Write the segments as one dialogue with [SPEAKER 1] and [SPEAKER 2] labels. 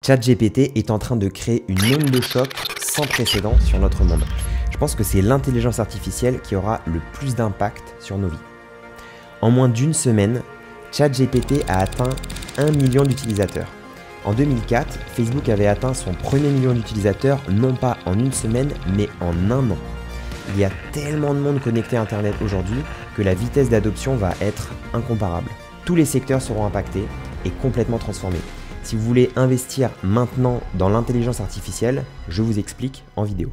[SPEAKER 1] ChatGPT est en train de créer une onde de choc sans précédent sur notre monde. Je pense que c'est l'intelligence artificielle qui aura le plus d'impact sur nos vies. En moins d'une semaine, ChatGPT a atteint 1 million d'utilisateurs. En 2004, Facebook avait atteint son premier million d'utilisateurs non pas en une semaine, mais en un an. Il y a tellement de monde connecté à Internet aujourd'hui que la vitesse d'adoption va être incomparable. Tous les secteurs seront impactés et complètement transformés. Si vous voulez investir maintenant dans l'intelligence artificielle, je vous explique en vidéo.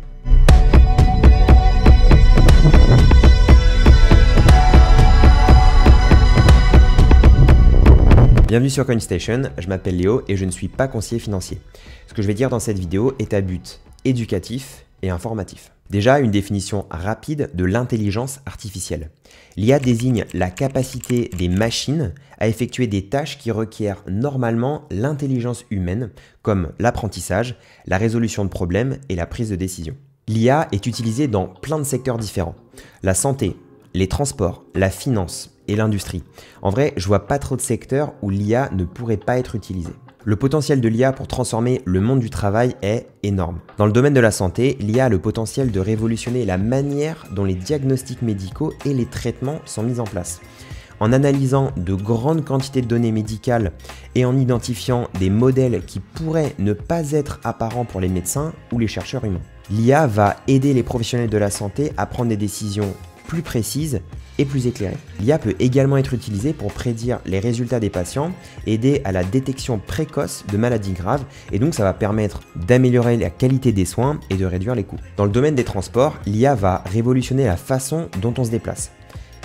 [SPEAKER 1] Bienvenue sur CoinStation, je m'appelle Léo et je ne suis pas conseiller financier. Ce que je vais dire dans cette vidéo est à but éducatif et informatif. Déjà, une définition rapide de l'intelligence artificielle. L'IA désigne la capacité des machines à effectuer des tâches qui requièrent normalement l'intelligence humaine, comme l'apprentissage, la résolution de problèmes et la prise de décision. L'IA est utilisée dans plein de secteurs différents. La santé, les transports, la finance et l'industrie. En vrai, je vois pas trop de secteurs où l'IA ne pourrait pas être utilisée. Le potentiel de l'IA pour transformer le monde du travail est énorme. Dans le domaine de la santé, l'IA a le potentiel de révolutionner la manière dont les diagnostics médicaux et les traitements sont mis en place. En analysant de grandes quantités de données médicales et en identifiant des modèles qui pourraient ne pas être apparents pour les médecins ou les chercheurs humains. L'IA va aider les professionnels de la santé à prendre des décisions plus précises et plus éclairée. L'IA peut également être utilisée pour prédire les résultats des patients, aider à la détection précoce de maladies graves et donc ça va permettre d'améliorer la qualité des soins et de réduire les coûts. Dans le domaine des transports, l'IA va révolutionner la façon dont on se déplace.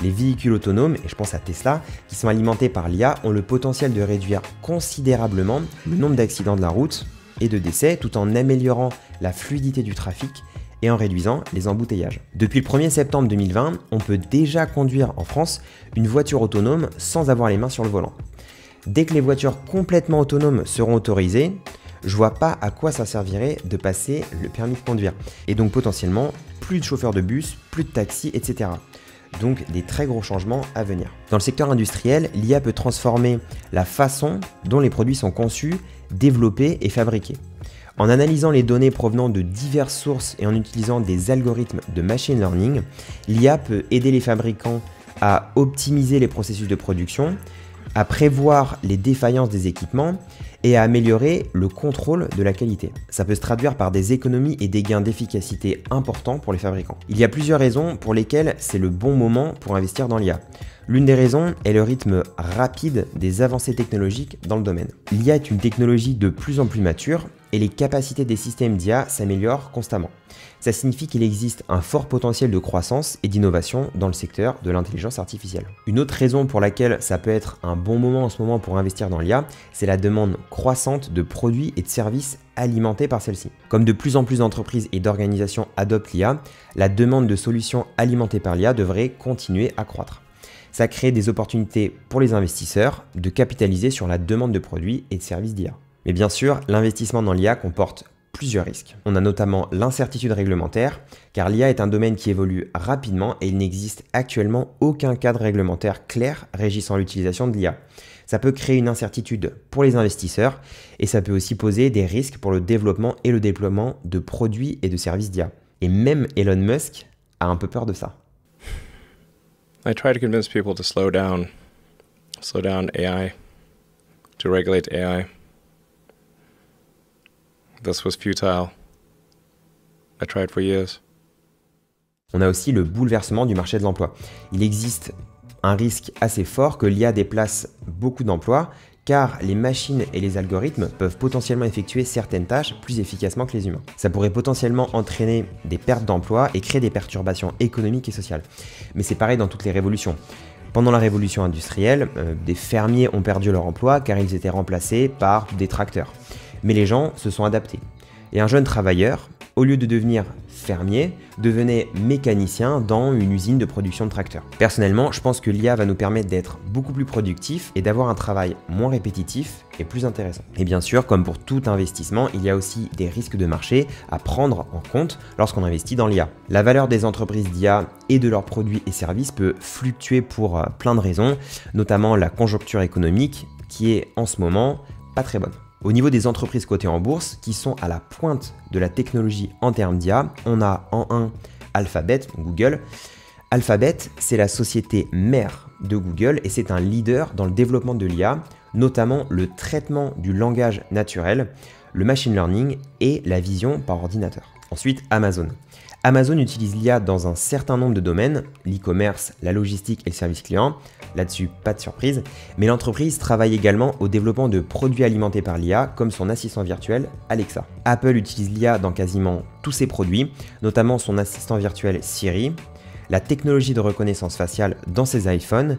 [SPEAKER 1] Les véhicules autonomes, et je pense à Tesla, qui sont alimentés par l'IA, ont le potentiel de réduire considérablement le nombre d'accidents de la route et de décès tout en améliorant la fluidité du trafic et en réduisant les embouteillages. Depuis le 1er septembre 2020, on peut déjà conduire en France une voiture autonome sans avoir les mains sur le volant. Dès que les voitures complètement autonomes seront autorisées, je vois pas à quoi ça servirait de passer le permis de conduire. Et donc potentiellement, plus de chauffeurs de bus, plus de taxis, etc. Donc des très gros changements à venir. Dans le secteur industriel, l'IA peut transformer la façon dont les produits sont conçus, développés et fabriqués. En analysant les données provenant de diverses sources et en utilisant des algorithmes de machine learning, l'IA peut aider les fabricants à optimiser les processus de production, à prévoir les défaillances des équipements et à améliorer le contrôle de la qualité. Ça peut se traduire par des économies et des gains d'efficacité importants pour les fabricants. Il y a plusieurs raisons pour lesquelles c'est le bon moment pour investir dans l'IA. L'une des raisons est le rythme rapide des avancées technologiques dans le domaine. L'IA est une technologie de plus en plus mature et les capacités des systèmes d'IA s'améliorent constamment. Ça signifie qu'il existe un fort potentiel de croissance et d'innovation dans le secteur de l'intelligence artificielle. Une autre raison pour laquelle ça peut être un bon moment en ce moment pour investir dans l'IA, c'est la demande croissante de produits et de services alimentés par celle-ci. Comme de plus en plus d'entreprises et d'organisations adoptent l'IA, la demande de solutions alimentées par l'IA devrait continuer à croître. Ça crée des opportunités pour les investisseurs de capitaliser sur la demande de produits et de services d'IA. Mais bien sûr, l'investissement dans l'IA comporte plusieurs risques. On a notamment l'incertitude réglementaire, car l'IA est un domaine qui évolue rapidement et il n'existe actuellement aucun cadre réglementaire clair régissant l'utilisation de l'IA. Ça peut créer une incertitude pour les investisseurs et ça peut aussi poser des risques pour le développement et le déploiement de produits et de services d'IA. Et même Elon Musk a un peu peur de ça.
[SPEAKER 2] I try to convince people to slow down AI, to regulate AI. This was futile. I tried for years.
[SPEAKER 1] On a aussi le bouleversement du marché de l'emploi. Il existe un risque assez fort que l'IA déplace beaucoup d'emplois, car les machines et les algorithmes peuvent potentiellement effectuer certaines tâches plus efficacement que les humains. Ça pourrait potentiellement entraîner des pertes d'emplois et créer des perturbations économiques et sociales. Mais c'est pareil dans toutes les révolutions. Pendant la révolution industrielle, des fermiers ont perdu leur emploi car ils étaient remplacés par des tracteurs. Mais les gens se sont adaptés. Et un jeune travailleur, au lieu de devenir fermier, devenait mécanicien dans une usine de production de tracteurs. Personnellement, je pense que l'IA va nous permettre d'être beaucoup plus productifs et d'avoir un travail moins répétitif et plus intéressant. Et bien sûr, comme pour tout investissement, il y a aussi des risques de marché à prendre en compte lorsqu'on investit dans l'IA. La valeur des entreprises d'IA et de leurs produits et services peut fluctuer pour plein de raisons, notamment la conjoncture économique qui est en ce moment pas très bonne. Au niveau des entreprises cotées en bourse qui sont à la pointe de la technologie en termes d'IA, on a en 1 Alphabet, Google. Alphabet, c'est la société mère de Google et c'est un leader dans le développement de l'IA, notamment le traitement du langage naturel, le machine learning et la vision par ordinateur. Ensuite, Amazon. Amazon utilise l'IA dans un certain nombre de domaines, l'e-commerce, la logistique et le service client. Là-dessus, pas de surprise. Mais l'entreprise travaille également au développement de produits alimentés par l'IA, comme son assistant virtuel Alexa. Apple utilise l'IA dans quasiment tous ses produits, notamment son assistant virtuel Siri, la technologie de reconnaissance faciale dans ses iPhones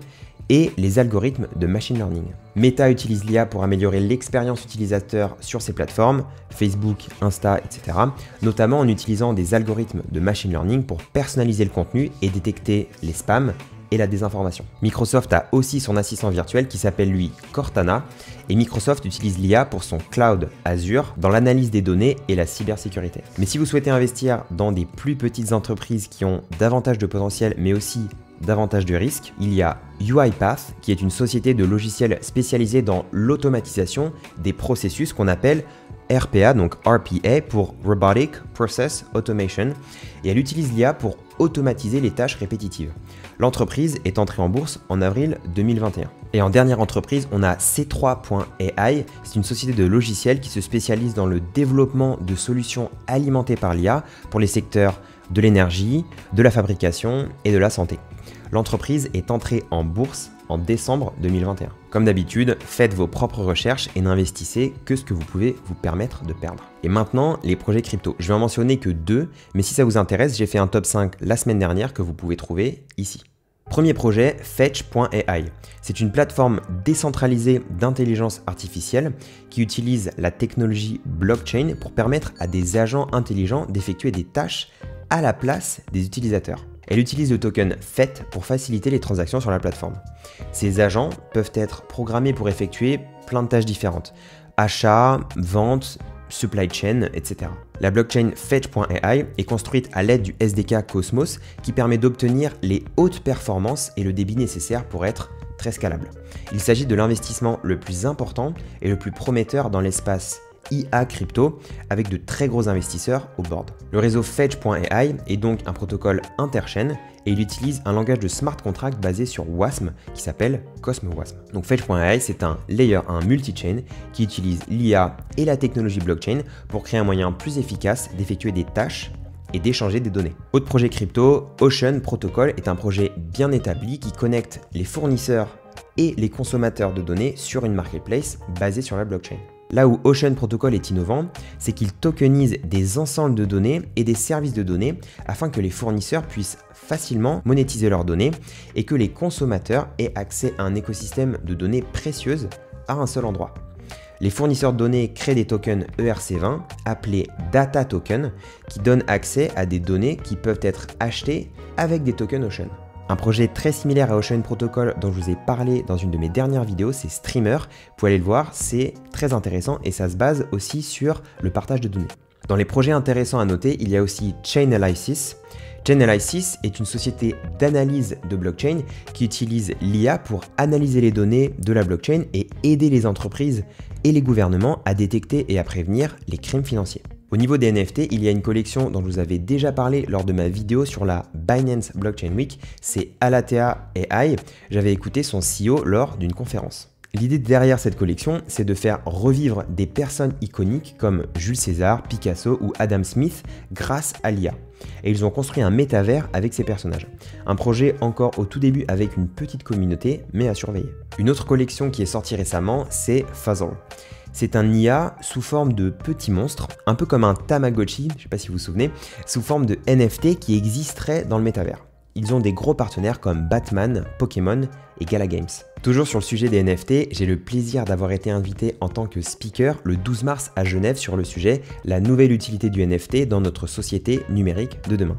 [SPEAKER 1] et les algorithmes de machine learning. Meta utilise l'IA pour améliorer l'expérience utilisateur sur ses plateformes, Facebook, Insta, etc., notamment en utilisant des algorithmes de machine learning pour personnaliser le contenu et détecter les spams et la désinformation. Microsoft a aussi son assistant virtuel qui s'appelle lui Cortana et Microsoft utilise l'IA pour son cloud Azure dans l'analyse des données et la cybersécurité. Mais si vous souhaitez investir dans des plus petites entreprises qui ont davantage de potentiel mais aussi davantage de risques, il y a UiPath qui est une société de logiciels spécialisée dans l'automatisation des processus qu'on appelle RPA, donc RPA pour Robotic Process Automation, et elle utilise l'IA pour automatiser les tâches répétitives. L'entreprise est entrée en bourse en avril 2021. Et en dernière entreprise, on a C3.ai, c'est une société de logiciels qui se spécialise dans le développement de solutions alimentées par l'IA pour les secteurs de l'énergie, de la fabrication et de la santé. L'entreprise est entrée en bourse en décembre 2021. Comme d'habitude, faites vos propres recherches et n'investissez que ce que vous pouvez vous permettre de perdre. Et maintenant, les projets crypto. Je vais en mentionner que 2, mais si ça vous intéresse, j'ai fait un top 5 la semaine dernière que vous pouvez trouver ici. Premier projet, Fetch.ai. C'est une plateforme décentralisée d'intelligence artificielle qui utilise la technologie blockchain pour permettre à des agents intelligents d'effectuer des tâches à la place des utilisateurs. Elle utilise le token FET pour faciliter les transactions sur la plateforme. Ces agents peuvent être programmés pour effectuer plein de tâches différentes. Achat, vente, supply chain, etc. La blockchain Fetch.ai est construite à l'aide du SDK Cosmos qui permet d'obtenir les hautes performances et le débit nécessaire pour être très scalable. Il s'agit de l'investissement le plus important et le plus prometteur dans l'espace IA crypto avec de très gros investisseurs au board. Le réseau Fetch.ai est donc un protocole interchaîne et il utilise un langage de smart contract basé sur WASM qui s'appelle CosmWasm. Donc Fetch.ai, c'est un layer 1 multi-chain qui utilise l'IA et la technologie blockchain pour créer un moyen plus efficace d'effectuer des tâches et d'échanger des données. Autre projet crypto, Ocean Protocol est un projet bien établi qui connecte les fournisseurs et les consommateurs de données sur une marketplace basée sur la blockchain. Là où Ocean Protocol est innovant, c'est qu'il tokenise des ensembles de données et des services de données afin que les fournisseurs puissent facilement monétiser leurs données et que les consommateurs aient accès à un écosystème de données précieuses à un seul endroit. Les fournisseurs de données créent des tokens ERC20 appelés Data Token qui donnent accès à des données qui peuvent être achetées avec des tokens Ocean. Un projet très similaire à Ocean Protocol dont je vous ai parlé dans une de mes dernières vidéos, c'est Streamer. Vous pouvez aller le voir, c'est très intéressant et ça se base aussi sur le partage de données. Dans les projets intéressants à noter, il y a aussi Chainalysis. Chainalysis est une société d'analyse de blockchain qui utilise l'IA pour analyser les données de la blockchain et aider les entreprises et les gouvernements à détecter et à prévenir les crimes financiers. Au niveau des NFT, il y a une collection dont je vous avais déjà parlé lors de ma vidéo sur la Binance Blockchain Week, c'est Alatea AI. J'avais écouté son CEO lors d'une conférence. L'idée derrière cette collection, c'est de faire revivre des personnes iconiques comme Jules César, Picasso ou Adam Smith grâce à l'IA. Et ils ont construit un métavers avec ces personnages. Un projet encore au tout début avec une petite communauté, mais à surveiller. Une autre collection qui est sortie récemment, c'est Fuzzle. C'est un IA sous forme de petits monstres, un peu comme un Tamagotchi, je ne sais pas si vous vous souvenez, sous forme de NFT qui existerait dans le métavers. Ils ont des gros partenaires comme Batman, Pokémon et Gala Games. Toujours sur le sujet des NFT, j'ai le plaisir d'avoir été invité en tant que speaker le 12 mars à Genève sur le sujet « La nouvelle utilité du NFT dans notre société numérique de demain ».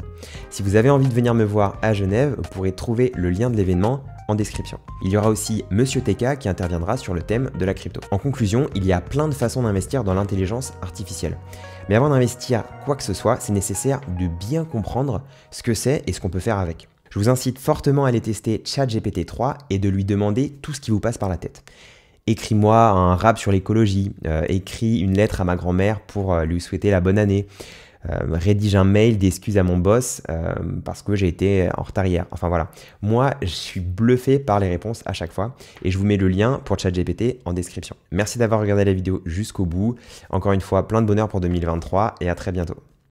[SPEAKER 1] Si vous avez envie de venir me voir à Genève, vous pourrez trouver le lien de l'événement en description. Il y aura aussi Monsieur TK qui interviendra sur le thème de la crypto. En conclusion, il y a plein de façons d'investir dans l'intelligence artificielle. Mais avant d'investir quoi que ce soit, c'est nécessaire de bien comprendre ce que c'est et ce qu'on peut faire avec. Je vous incite fortement à aller tester ChatGPT 3 et de lui demander tout ce qui vous passe par la tête. écris-moi un rap sur l'écologie, écris une lettre à ma grand-mère pour lui souhaiter la bonne année, rédige un mail d'excuses à mon boss parce que j'ai été en retard hier. Enfin voilà, moi je suis bluffé par les réponses à chaque fois et je vous mets le lien pour ChatGPT en description. Merci d'avoir regardé la vidéo jusqu'au bout. Encore une fois, plein de bonheur pour 2023 et à très bientôt.